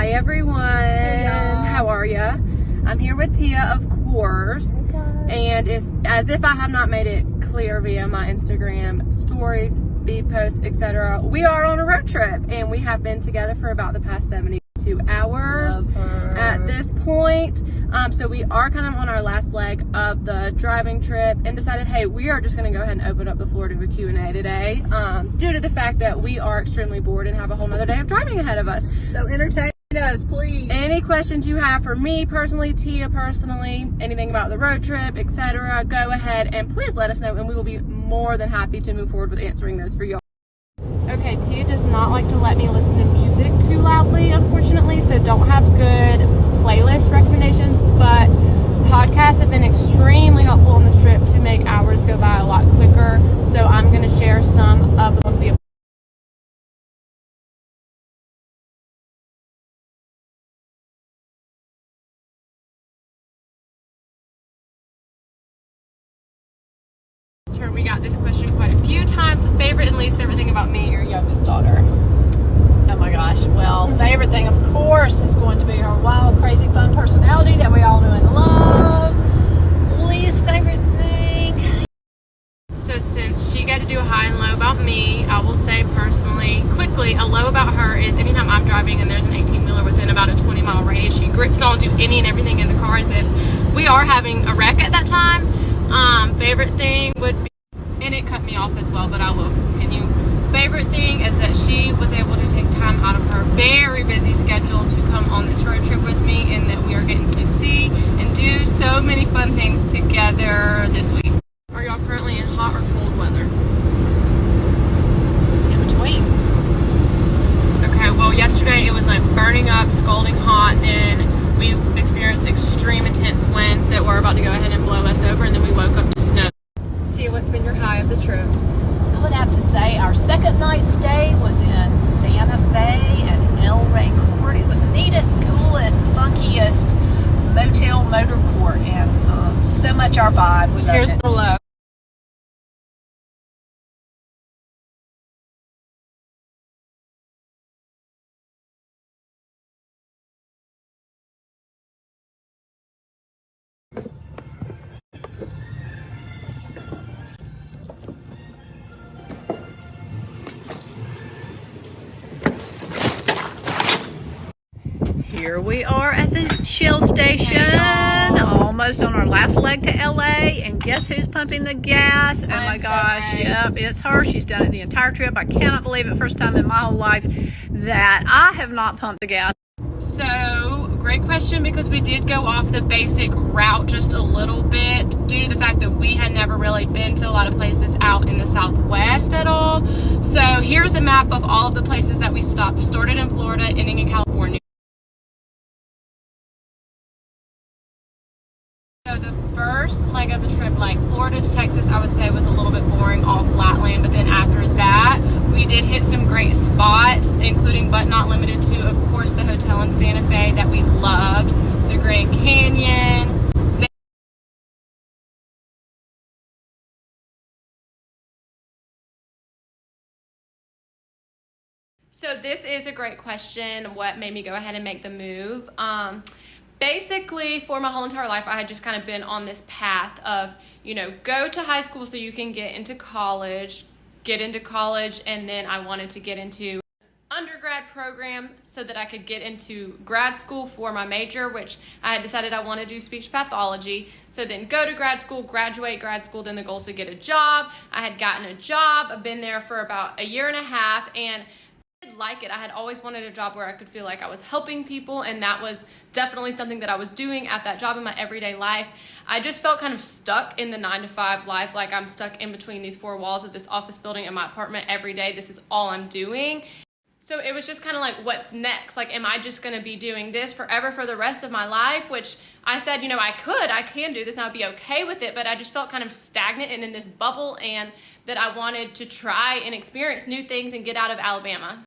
Hi everyone. How are ya? I'm here with Tia, of course. And it's as if I have not made it clear via my Instagram stories, feed posts, etc. We are on a road trip and we have been together for about the past 72 hours at this point. So we are kind of on our last leg of the driving trip and decided, hey, we are just going to go ahead and open up the floor to a Q&A today due to the fact that we are extremely bored and have a whole nother day of driving ahead of us. So entertain us, please. Any questions you have for me personally, Tia personally, anything about the road trip, etc., go ahead and please let us know and we will be more than happy to move forward with answering those for y'all. Okay, Tia does not like to let me listen to music too loudly, unfortunately, so don't have good playlist recommendations, but podcasts have been extremely helpful on this trip to make hours go by a lot quicker, so I'm going to share some of the ones we have. We got this question quite a few times. Favorite and least favorite thing about me, your youngest daughter? Oh my gosh. Well, favorite thing, of course, is going to be her wild, crazy, fun personality that we all know and love. Least favorite thing. So since she got to do a high and low about me, I will say personally, quickly, a low about her is anytime I'm driving and there's an 18-wheeler within about a 20-mile radius, she grips onto any and everything in the car as if we are having a wreck at that time. Favorite thing would be, and it cut me off as well, but I will continue. Favorite thing is that she was able to take time out of her very busy schedule to come on this road trip with me, and that we are getting to see and do so many fun things together this week. Are y'all currently in hot or cold weather? In between. Okay, well yesterday it was like burning up, scalding hot, then we experienced extreme intense winds that were about to go ahead and blow us over, and then we woke up to snow. Tia, what's been your high of the trip? I would have to say our second night stay was in Santa Fe at El Rey Court. It was the neatest, coolest, funkiest motel motor court, and so much our vibe. We loved Here's it. the low. Here we are at the Shell station, almost on our last leg to LA, and guess who's pumping the gas? Oh my gosh, yep, it's her. She's done it the entire trip. I cannot believe it, first time in my whole life that I have not pumped the gas. So, great question, because we did go off the basic route just a little bit due to the fact that we had never really been to a lot of places out in the Southwest at all. So here's a map of all of the places that we stopped. Started in Florida, ending in California. So the first leg of the trip, like Florida to Texas, I would say was a little bit boring, all flatland. But then after that, we did hit some great spots, including but not limited to, of course, the hotel in Santa Fe that we loved, the Grand Canyon. So this is a great question. What made me go ahead and make the move? Basically, for my whole entire life, I had just kind of been on this path of, go to high school so you can get into college, and then I wanted to get into undergrad program so that I could get into grad school for my major, which I had decided I want to do speech pathology. So then go to grad school, graduate grad school, then the goal is to get a job. I had gotten a job. I've been there for about a year and a half, and like it. I had always wanted a job where I could feel like I was helping people, and that was definitely something that I was doing at that job in my everyday life. I just felt kind of stuck in the 9-to-5 life, like I'm stuck in between these four walls of this office building and my apartment every day. This is all I'm doing. So it was just kind of like, what's next? Like, am I just going to be doing this forever for the rest of my life? Which I said, I can do this and I'd be okay with it, but I just felt kind of stagnant and in this bubble, and that I wanted to try and experience new things and get out of Alabama.